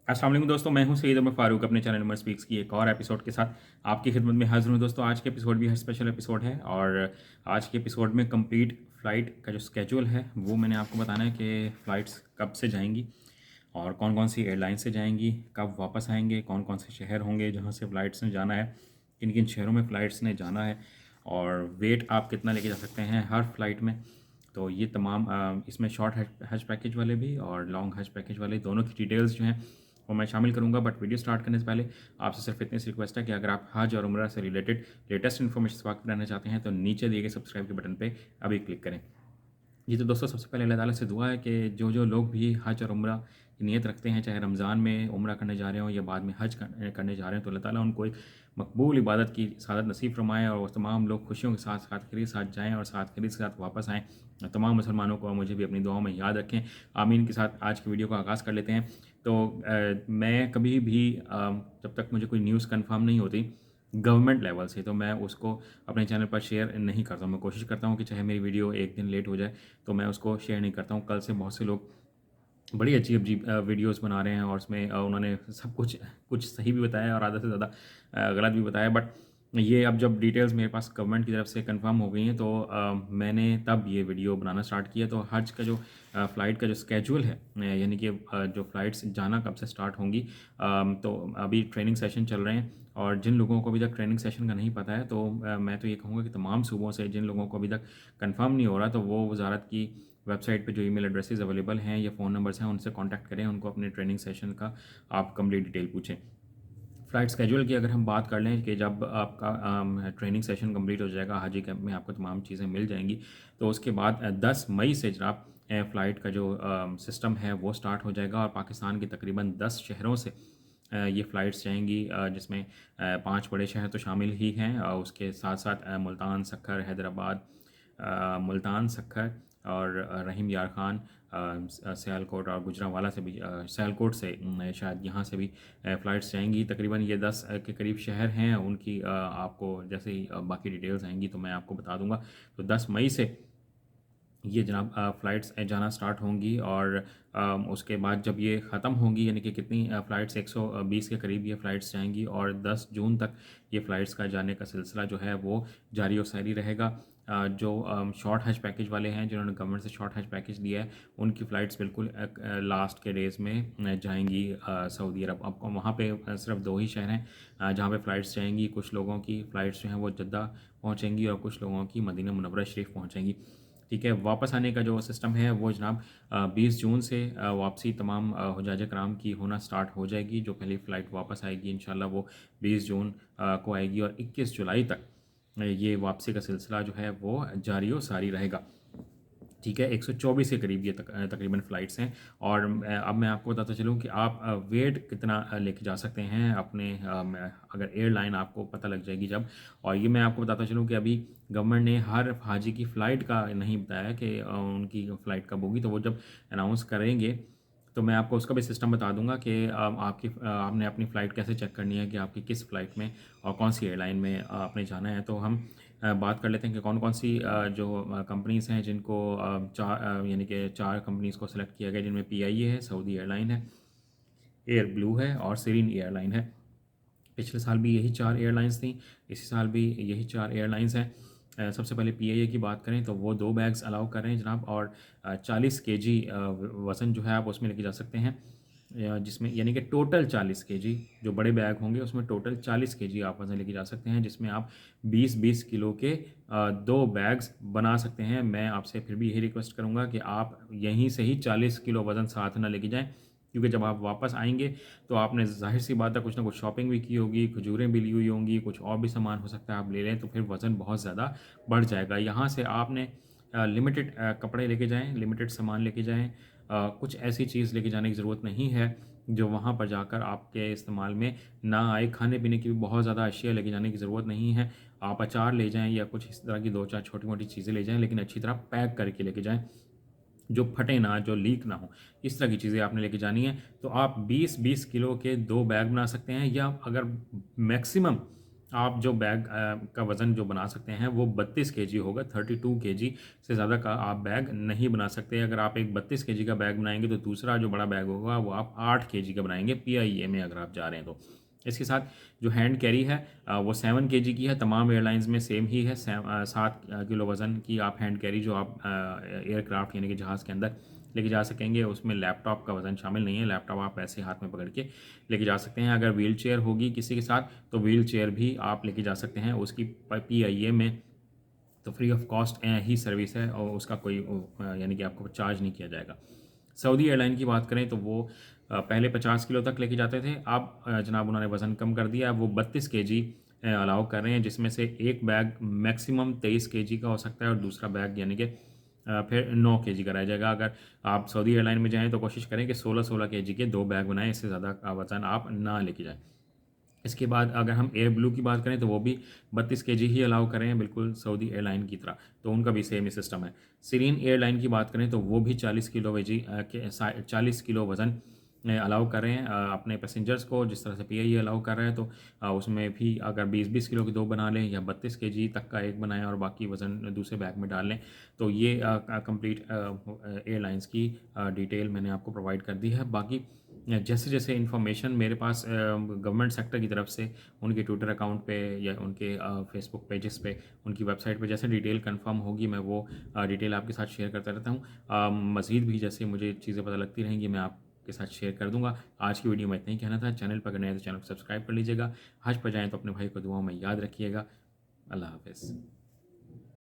अस्सलाम वालेकुम दोस्तों, मैं हूं सईद अहमद फ़ारूक अपने चैनल नंबर स्पीक्स की एक और एपिसोड के साथ आपकी खिदमत में हाज़िर हूं। दोस्तों आज के एपिसोड भी है स्पेशल एपिसोड है और आज के एपिसोड में कंप्लीट फ़्लाइट का जो स्केड्यूल है वो मैंने आपको बताना है कि फ़्लाइट्स कब से जाएंगी और कौन कौन सी एयरलाइन से जाएंगी, कब वापस आएंगे, कौन कौन से शहर होंगे जहाँ से फ़्लाइट्स ने जाना है, किन किन शहरों में फ़्लाइट्स ने जाना है और वेट आप कितना लेके जा सकते हैं हर फ़्लाइट में। तो ये तमाम इसमें शॉर्ट हज पैकेज वाले भी और लॉन्ग हज पैकेज वाले दोनों की डिटेल्स जो हैं वो मैं शामिल करूंगा। बट वीडियो स्टार्ट करने से पहले आपसे सिर्फ इतनी सी रिक्वेस्ट है कि अगर आप हज और उम्रा से रिलेटेड लेटेस्ट इन्फॉर्मेशन वाकफ रहना चाहते हैं तो नीचे दिए गए सब्सक्राइब के बटन पे अभी क्लिक करें। जी तो दोस्तों सबसे पहले अल्लाह ताला से दुआ है कि जो जो लोग भी हज और उम्रा की नीयत रखते हैं, चाहे रमज़ान में उम्रा करने जा रहे हो या बाद में हज करने जा रहे हैं, तो अल्लाह ताला उनको एक मकबूल इबादत की सादत नसीब फरमाएँ और वो तमाम लोग खुशियों के साथ साथ खरीद साथ जाएँ और साथ खरीद के साथ वापस आएँ। तमाम मुसलमानों को मुझे भी अपनी दुआओं में याद रखें, आमीन के साथ आज की वीडियो का आगाज़ कर लेते हैं। तो मैं कभी भी जब तक मुझे कोई न्यूज़ कंफर्म नहीं होती गवर्नमेंट लेवल से तो मैं उसको अपने चैनल पर शेयर नहीं करता हूँ। मैं कोशिश करता हूँ कि चाहे मेरी वीडियो एक दिन लेट हो जाए तो मैं उसको शेयर नहीं करता हूँ। कल से बहुत से लोग बड़ी अजीब-अजीब वीडियोज़ बना रहे हैं और उसमें उन्होंने सब कुछ कुछ सही भी बताया और आधा से ज़्यादा गलत भी बताया। बट ये अब जब डिटेल्स मेरे पास गवर्नमेंट की तरफ से कंफर्म हो गई हैं तो मैंने तब ये वीडियो बनाना स्टार्ट किया। तो हज का जो फ़्लाइट का जो स्केड्यूल है, यानी कि जो फ़्लाइट्स जाना कब से स्टार्ट होंगी, तो अभी ट्रेनिंग सेशन चल रहे हैं और जिन लोगों को अभी तक ट्रेनिंग सेशन का नहीं पता है तो मैं तो ये कहूँगा कि तमाम सूबों से जिन लोगों को अभी तक कंफर्म नहीं हो रहा तो वो वजारत की वेबसाइट पे जो ईमेल एड्रेसेस अवेलेबल हैं या फ़ोन नंबर्स हैं उनसे कांटेक्ट करें, उनको अपने ट्रेनिंग सेशन का आप कंप्लीट डिटेल पूछें। फ़्लाइट स्केड्यूल की अगर हम बात कर लें कि जब आपका ट्रेनिंग सेशन कंप्लीट हो जाएगा, हाजी कैंप में आपको तमाम चीज़ें मिल जाएंगी, तो उसके बाद 10 मई से जनाब फ़्लाइट का जो सिस्टम है वो स्टार्ट हो जाएगा और पाकिस्तान के तकरीबन 10 शहरों से ये फ़्लाइट्स जाएंगी, जिसमें 5 बड़े शहर तो शामिल ही हैं, उसके साथ साथ मुल्तान, सक्खर, हैदराबाद, मुल्तान, सक्खर और रहीम यार ख़ान, सियालकोट और गुजरांवाला से भी, सियालकोट से शायद यहाँ से भी फ़्लाइट्स जाएंगी। तकरीबन ये 10 के करीब शहर हैं, उनकी आपको जैसे ही बाकी डिटेल्स आएंगी तो मैं आपको बता दूंगा। तो 10 मई से ये जनाब फ़्लाइट्स जाना स्टार्ट होंगी और उसके बाद जब ये ख़त्म होंगी यानी कि कितनी फ़्लाइट्स 120 के करीब ये फ़्लाइट्स जाएंगी और 10 जून तक ये फ़्लाइट्स का जाने का सिलसिला जो है वो जारी और सारी रहेगा। जो शॉर्ट हज पैकेज वाले हैं जिन्होंने गवर्नमेंट से शॉर्ट हज पैकेज लिया है उनकी फ़्लाइट्स बिल्कुल लास्ट के डेज़ में जाएंगी सऊदी अरब। आपको वहाँ पे सिर्फ 2 ही शहर हैं जहाँ पे फ़्लाइट्स जाएंगी। कुछ लोगों की फ़्लाइट्स जो हैं वो जद्दा पहुँचेंगी और कुछ लोगों की मदीना मुनव्वरा शरीफ पहुँचेंगी। ठीक है, वापस आने का जो सिस्टम है वो जनाब 20 जून से वापसी तमाम हुज्जाज कराम की होना स्टार्ट हो जाएगी। जो पहली फ़्लाइट वापस आएगी इंशाल्लाह वो 20 जून को आएगी और 21 जुलाई तक ये वापसी का सिलसिला जो है वो जारी और सारी रहेगा। ठीक है, 124 के करीब ये तकरीबन फ़्लाइट्स हैं और अब मैं आपको बताता चलूँ कि आप वेट कितना लेके जा सकते हैं अपने, अगर एयरलाइन आपको पता लग जाएगी जब। और ये मैं आपको बताता चलूँ कि अभी गवर्नमेंट ने हर हाजी की फ़्लाइट का नहीं बताया कि उनकी फ़्लाइट कब होगी, तो वो जब अनाउंस करेंगे तो मैं आपको उसका भी सिस्टम बता दूंगा कि आपने अपनी फ़्लाइट कैसे चेक करनी है कि आपकी किस फ़्लाइट में और कौन सी एयरलाइन में आपने जाना है। तो हम बात कर लेते हैं कि कौन कौन सी जो कंपनीज़ हैं जिनको यानी कि 4 कंपनीज़ को सिलेक्ट किया गया, जिनमें पीआईए है, सऊदी एयरलाइन है, एयर ब्लू है और सीरीन एयरलाइन है। पिछले साल भी यही 4 एयरलाइंस थी, इसी साल भी यही 4 एयरलाइंस हैं। सबसे पहले पीआईए की बात करें तो वो 2 बैग्स अलाउ कर रहे हैं जनाब और 40 केजी वज़न जो है आप उसमें लेके जा सकते हैं, जिसमें यानी कि टोटल 40 केजी जो बड़े बैग होंगे उसमें टोटल 40 केजी आप वज़न लेके जा सकते हैं, जिसमें आप 20-20 किलो के 2 बैग्स बना सकते हैं। मैं आपसे फिर भी यही रिक्वेस्ट करूँगा कि आप यहीं से ही 40 किलो वज़न साथ ना लेके जाएँ, क्योंकि जब आप वापस आएँगे तो आपने ज़ाहिर सी बात है कुछ ना कुछ शॉपिंग भी की होगी, खजूरें भी ली हुई होंगी, कुछ और भी सामान हो सकता है आप ले लें, तो फिर वज़न बहुत ज़्यादा बढ़ जाएगा। यहाँ से आपने लिमिटेड कपड़े लेके जाएँ, लिमिटेड सामान लेके जाएँ। कुछ ऐसी चीज़ लेके जाने की ज़रूरत नहीं है जो वहाँ पर जाकर आपके इस्तेमाल में ना आए। खाने-पीने की भी बहुत ज़्यादा अशिया लेके जाने की ज़रूरत नहीं है। आप अचार ले जाएँ या कुछ इस तरह की 2-4 छोटी-मोटी चीज़ें ले जाएँ, लेकिन अच्छी तरह पैक करके लेके जाएँ, जो फटे ना, जो लीक ना हो। इस तरह की चीज़ें आपने लेके जानी है। तो आप 20-20 किलो के 2 बैग बना सकते हैं या अगर मैक्सिमम आप जो बैग का वज़न जो बना सकते हैं वो 32 केजी होगा। 32 केजी से ज़्यादा का आप बैग नहीं बना सकते। अगर आप एक 32 केजी का बैग बनाएंगे तो दूसरा जो बड़ा बैग होगा वो आप 8 केजी का बनाएंगे PIA में अगर आप जा रहे हैं तो। इसके साथ जो हैंड कैरी है वो 7 केजी की है। तमाम एयरलाइंस में सेम ही है। 7 किलो वज़न की आप हैंड कैरी जो आप एयरक्राफ्ट यानी कि जहाज़ के अंदर लेके जा सकेंगे। उसमें लैपटॉप का वज़न शामिल नहीं है। लैपटॉप आप ऐसे हाथ में पकड़ के लेके जा सकते हैं। अगर व्हील चेयर होगी किसी के साथ तो व्हील चेयर भी आप लेके जा सकते हैं। उसकी PIA में तो free of cost he service है और उसका कोई यानी कि आपको चार्ज नहीं किया जाएगा। सऊदी एयरलाइन की बात करें तो वो पहले 50 किलो तक लेके जाते थे। अब जनाब उन्होंने वज़न कम कर दिया। वो 32 केजी अलाउ कर रहे हैं, जिसमें से एक बैग मैक्सिमम 23 केजी का हो सकता है और दूसरा बैग यानी कि फिर 9 केजी का रह जाएगा। अगर आप सऊदी एयरलाइन में जाएँ तो कोशिश करें कि 16-16 केजी के 2 बैग बनाएं, इससे ज़्यादा का वज़न आप ना लेके जाएँ। इसके बाद अगर हम एयर ब्लू की बात करें तो वो भी 32 केजी ही अलाउ कर रहे हैं, बिल्कुल सऊदी एयरलाइन की तरह। तो उनका भी सेम ही सिस्टम है। सीरीन एयरलाइन की बात करें तो वो भी 40 किलो 40 किलो वज़न अलाउ कर रहे हैं अपने पैसेंजर्स को। जिस तरह से PIA अलाउ कर रहा है तो उसमें भी अगर 20-20 किलो के 2 बना लें या 32 केजी तक का एक बनाएं और बाकी वज़न दूसरे बैग में डाल लें तो ये कंप्लीट एयरलाइंस की डिटेल मैंने आपको प्रोवाइड कर दी है। बाकी जैसे जैसे इन्फॉर्मेशन मेरे पास गवर्नमेंट सेक्टर की तरफ से उनके ट्विटर अकाउंट पे या उनके फेसबुक पेजेस पे, उनकी वेबसाइट पे जैसे डिटेल कंफर्म होगी मैं वो डिटेल आपके साथ शेयर करता रहता हूँ। मज़ीद भी जैसे मुझे चीज़ें पता लगती रहेंगी मैं आपके साथ शेयर कर दूंगा। आज की वीडियो में इतना ही कहना था। चैनल पर अगर नए तो चैनल को सब्सक्राइब कर लीजिएगा। हज पर जाएँ तो अपने भाई को दुआओं में याद रखिएगा। अल्लाह हाफ़िज़।